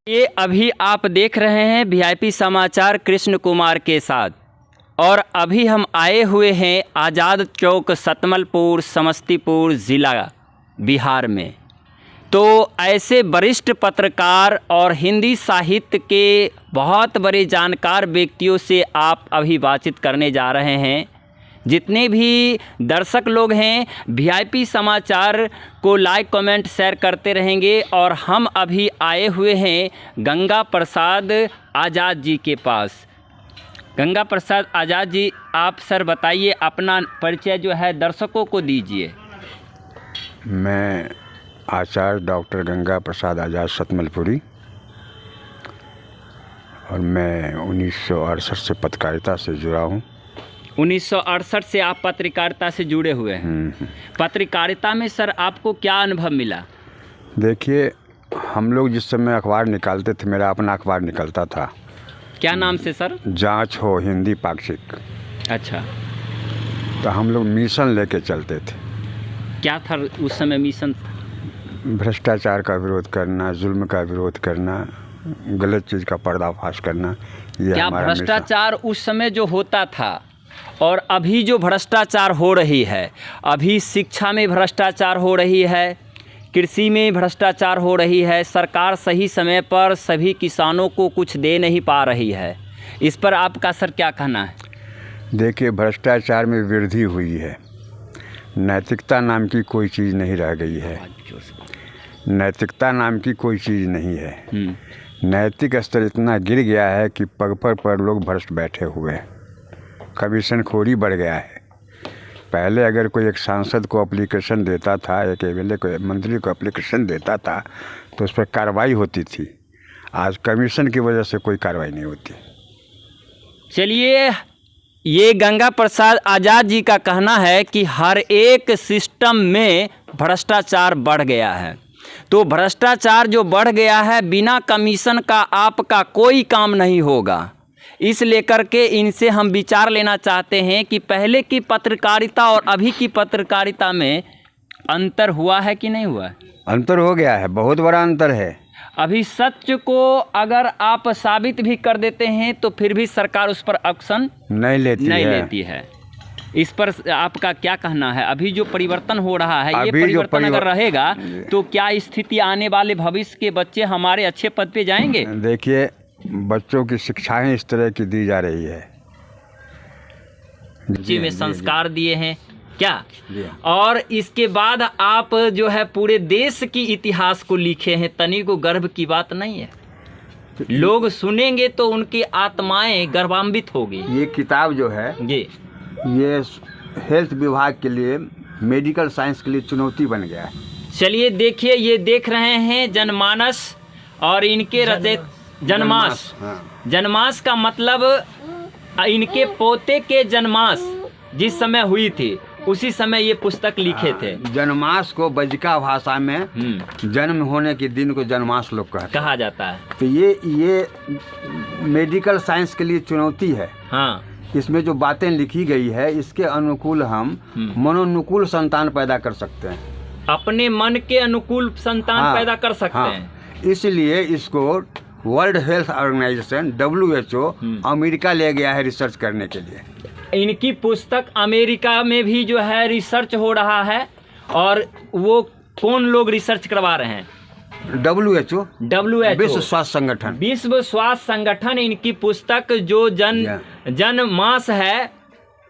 ये अभी आप देख रहे हैं वीआईपी समाचार कृष्ण कुमार के साथ। और अभी हम आए हुए हैं आज़ाद चौक सतमलपुर समस्तीपुर ज़िला बिहार में। तो ऐसे वरिष्ठ पत्रकार और हिंदी साहित्य के बहुत बड़े जानकार व्यक्तियों से आप अभी बातचीत करने जा रहे हैं। जितने भी दर्शक लोग हैं वीआईपी समाचार को लाइक कमेंट शेयर करते रहेंगे। और हम अभी आए हुए हैं गंगा प्रसाद आज़ाद जी के पास। गंगा प्रसाद आज़ाद जी, आप सर बताइए, अपना परिचय जो है दर्शकों को दीजिए। मैं आचार्य डॉक्टर गंगा प्रसाद आज़ाद सतमलपुरी, और मैं 1968 से पत्रकारिता से जुड़ा हूँ। 1968 से आप पत्रकारिता से जुड़े हुए हैं। पत्रकारिता में सर आपको क्या अनुभव मिला? देखिए, हम लोग जिस समय अखबार निकालते थे, मेरा अपना अखबार निकलता था। क्या नाम से सर? जांच हो हिंदी पाक्षिक। अच्छा। तो हम लोग मिशन लेके चलते थे। क्या था उस समय मिशन? भ्रष्टाचार का विरोध करना, जुल्म का विरोध करना, गलत चीज़ का पर्दाफाश करना, ये क्या हमारा भ्रष्टाचार उस समय जो होता था और अभी जो भ्रष्टाचार हो रही है, अभी शिक्षा में भ्रष्टाचार हो रही है, कृषि में भ्रष्टाचार हो रही है, सरकार सही समय पर सभी किसानों को कुछ दे नहीं पा रही है, इस पर आपका सर क्या कहना है? देखिए, भ्रष्टाचार में वृद्धि हुई है। नैतिकता नाम की कोई चीज़ नहीं रह गई है। नैतिकता नाम की कोई चीज़ नहीं है। नैतिक स्तर इतना गिर गया है कि पग पर लोग भ्रष्ट बैठे हुए हैं। कमीशन खोरी बढ़ गया है। पहले अगर कोई एक सांसद को एप्लीकेशन देता था, एक एमएलए को, मंत्री को एप्लीकेशन देता था, तो उस पर कार्रवाई होती थी। आज कमीशन की वजह से कोई कार्रवाई नहीं होती। चलिए, ये गंगा प्रसाद आज़ाद जी का कहना है कि हर एक सिस्टम में भ्रष्टाचार बढ़ गया है। तो भ्रष्टाचार जो बढ़ गया है, बिना कमीशन का आपका कोई काम नहीं होगा। इस लेकर के इनसे हम विचार लेना चाहते हैं कि पहले की पत्रकारिता और अभी की पत्रकारिता में अंतर हुआ है कि नहीं हुआ है? अंतर हो गया है, बहुत बड़ा अंतर है। अभी सच को अगर आप साबित भी कर देते हैं तो फिर भी सरकार उस पर एक्शन नहीं लेती है। इस पर आपका क्या कहना है? अभी जो परिवर्तन हो रहा है, ये परिवर्तन अगर रहेगा तो क्या स्थिति आने वाले भविष्य के बच्चे हमारे अच्छे पद पे जाएंगे? देखिए, बच्चों की शिक्षाएं इस तरह की दी जा रही है। जी में संस्कार दिए हैं क्या? और इसके बाद आप जो है पूरे देश की इतिहास को लिखे हैं। तनी को गर्व की बात नहीं है? लोग सुनेंगे तो उनकी आत्माएं गर्वान्वित होगी। ये किताब जो है ये हेल्थ विभाग के लिए, मेडिकल साइंस के लिए चुनौती बन गया है। चलिए देखिए, ये देख रहे हैं जनमानस और इनके रचयिता जनमास। जनमास का मतलब इनके पोते के जन्मास जिस समय हुई थी उसी समय ये पुस्तक लिखे थे। जन्मास को बज्जिका भाषा में जन्म होने के दिन को जन्मास लोग कहा जाता है। तो ये मेडिकल साइंस के लिए चुनौती है। हाँ, इसमें जो बातें लिखी गई है, इसके अनुकूल हम मनोनुकूल संतान पैदा कर सकते हैं। अपने मन के अनुकूल संतान पैदा कर सकते हैं। इसलिए इसको world health organization WHO America ले गया है रिसर्च करने के लिए। इनकी पुस्तक अमेरिका में भी जो है रिसर्च हो रहा है। और वो कौन लोग रिसर्च करवा रहे हैं? WHO विश्व स्वास्थ्य संगठन। विश्व स्वास्थ्य संगठन इनकी पुस्तक जो जनमास है,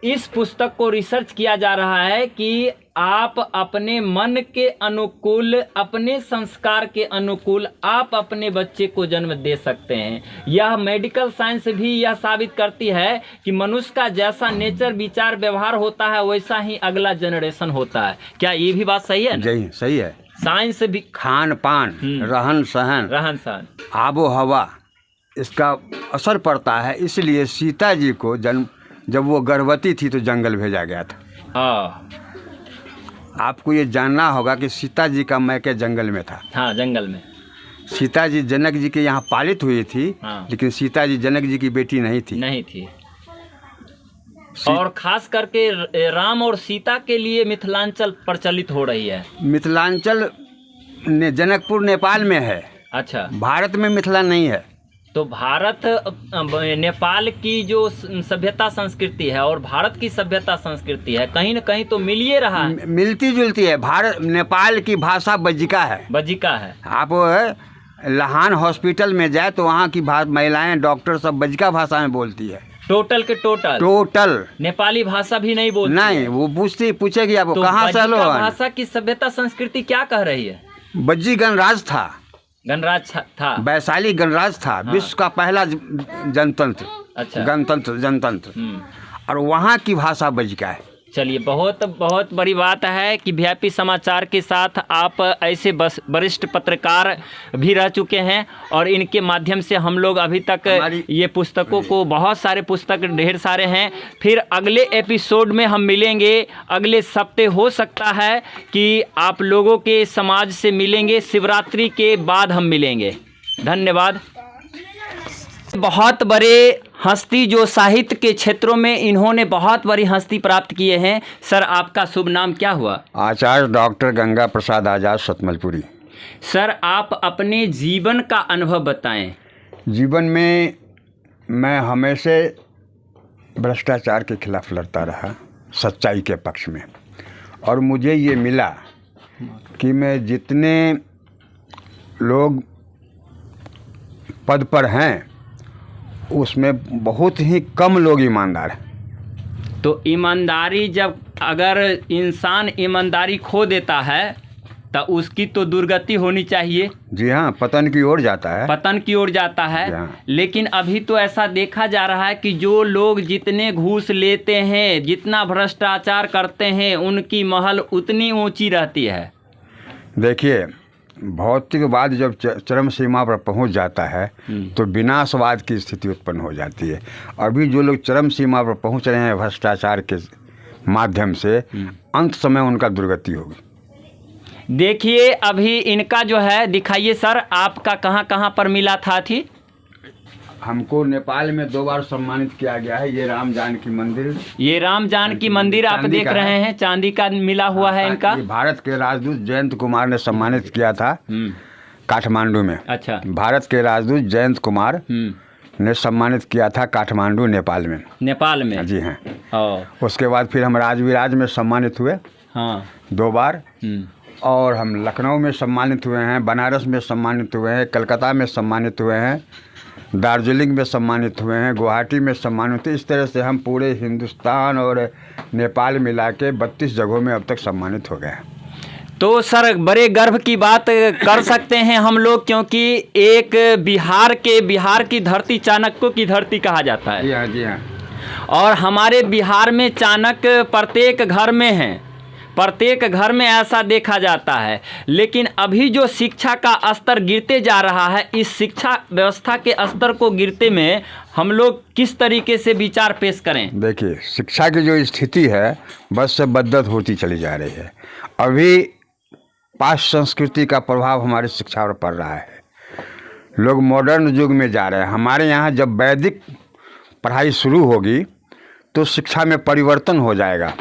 इस पुस्तक को रिसर्च किया जा रहा है कि आप अपने मन के अनुकूल, अपने संस्कार के अनुकूल आप अपने बच्चे को जन्म दे सकते हैं। यह मेडिकल साइंस भी यह साबित करती है कि मनुष्य का जैसा नेचर, विचार, व्यवहार होता है वैसा ही अगला जनरेशन होता है। क्या ये भी बात सही है? जी, सही है। साइंस भी, खान पान, रहन सहन, आबो हवा, इसका असर पड़ता है। इसलिए सीता जी को जब वो गर्भवती थी तो जंगल भेजा गया था। आपको ये जानना होगा कि सीता जी का मैके जंगल में था। हाँ, जंगल में। सीता जी जनक जी के यहाँ पालित हुई थी। लेकिन सीता जी जनक जी की बेटी नहीं थी। और खास करके राम और सीता के लिए मिथिलांचल प्रचलित हो रही है। मिथिलांचल जनकपुर नेपाल में है। अच्छा, भारत में मिथिला नहीं है। तो भारत नेपाल की जो सभ्यता संस्कृति है और भारत की सभ्यता संस्कृति है, कहीं न कहीं तो मिल ही रहा है। मिलती जुलती है। भारत नेपाल की भाषा बज्जिका है। बज्जिका है। आप लहान हॉस्पिटल में जाए तो वहाँ की महिलाएं डॉक्टर सब बज्जिका भाषा में बोलती है। टोटल के टोटल नेपाली भाषा भी नहीं बोलती नहीं है। वो पूछेगी आप तो कहाँ से लो। भाषा की सभ्यता संस्कृति क्या कह रही है? बज्जी गणराज था। गणराज था। वैशाली गणराज था। हाँ। विश्व का पहला जनतंत्र। अच्छा। जनतंत्र। और वहाँ की भाषा बज्जिका है। चलिए, बहुत बहुत बड़ी बात है कि वीआईपी समाचार के साथ आप ऐसे वरिष्ठ पत्रकार भी रह चुके हैं और इनके माध्यम से हम लोग अभी तक ये पुस्तकों को, बहुत सारे पुस्तक ढेर सारे हैं। फिर अगले एपिसोड में हम मिलेंगे अगले सप्ताह। हो सकता है कि आप लोगों के समाज से मिलेंगे, शिवरात्रि के बाद हम मिलेंगे। धन्यवाद। बहुत बड़े हस्ती जो साहित्य के क्षेत्रों में इन्होंने बहुत बड़ी हस्ती प्राप्त किए हैं। सर, आपका शुभ नाम क्या हुआ? आचार्य डॉक्टर गंगा प्रसाद आजाद सतमलपुरी। सर, आप अपने जीवन का अनुभव बताएं। जीवन में मैं हमेशा भ्रष्टाचार के खिलाफ लड़ता रहा, सच्चाई के पक्ष में। और मुझे ये मिला कि मैं जितने लोग पद पर हैं उसमें बहुत ही कम लोग ईमानदार हैं। तो ईमानदारी, जब अगर इंसान ईमानदारी खो देता है तो उसकी तो दुर्गति होनी चाहिए। जी हाँ, पतन की ओर जाता है। पतन की ओर जाता है। लेकिन अभी तो ऐसा देखा जा रहा है कि जो लोग जितने घूस लेते हैं, जितना भ्रष्टाचार करते हैं, उनकी महल उतनी ऊंची रहती है। देखिए, भौतिकवाद जब चरम सीमा पर पहुंच जाता है तो विनाशवाद की स्थिति उत्पन्न हो जाती है। अभी जो लोग चरम सीमा पर पहुंच रहे हैं भ्रष्टाचार के माध्यम से, अंत समय उनका दुर्गति होगी। देखिए, अभी इनका जो है, दिखाइए सर, आपका कहाँ कहाँ पर मिला था थी? हमको नेपाल में 2 बार सम्मानित किया गया है। ये राम जानकी मंदिर, ये राम जानकी मंदिर आप देख रहे हैं, चांदी का मिला हुआ है इनका। भारत के राजदूत जयंत कुमार ने सम्मानित किया था काठमांडू में। अच्छा। भारत के राजदूत जयंत कुमार ने सम्मानित किया था काठमांडू, नेपाल में। नेपाल में? जी हाँ। उसके बाद फिर हम राजविराज में सम्मानित हुए। हाँ, 2 बार। और हम लखनऊ में सम्मानित हुए हैं, बनारस में सम्मानित हुए हैं, कलकत्ता में सम्मानित हुए हैं, दार्जिलिंग में सम्मानित हुए हैं, गुवाहाटी में सम्मानित हुए। इस तरह से हम पूरे हिंदुस्तान और नेपाल मिला के 32 जगहों में अब तक सम्मानित हो गए हैं। तो सर, बड़े गर्व की बात कर सकते हैं हम लोग, क्योंकि एक बिहार की धरती चाणक्यों की धरती कहा जाता है। जी हाँ, जी हाँ। और हमारे बिहार में चाणक्य प्रत्येक घर में हैं, प्रत्येक घर में ऐसा देखा जाता है। लेकिन अभी जो शिक्षा का स्तर गिरते जा रहा है, इस शिक्षा व्यवस्था के स्तर को गिरते में हम लोग किस तरीके से विचार पेश करें? देखिए, शिक्षा की जो स्थिति है बस से बदत होती चली जा रही है। अभी पाश्चात्य संस्कृति का प्रभाव हमारी शिक्षा पर पड़ रहा है। लोग मॉडर्न युग में जा रहे हैं। हमारे यहाँ जब वैदिक पढ़ाई शुरू होगी तो शिक्षा में परिवर्तन हो जाएगा।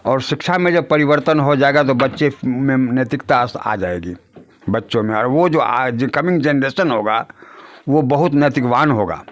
और शिक्षा में जब परिवर्तन हो जाएगा तो बच्चे में नैतिकता आ जाएगी बच्चों में। और वो जो कमिंग जनरेशन होगा वो बहुत नैतिकवान होगा।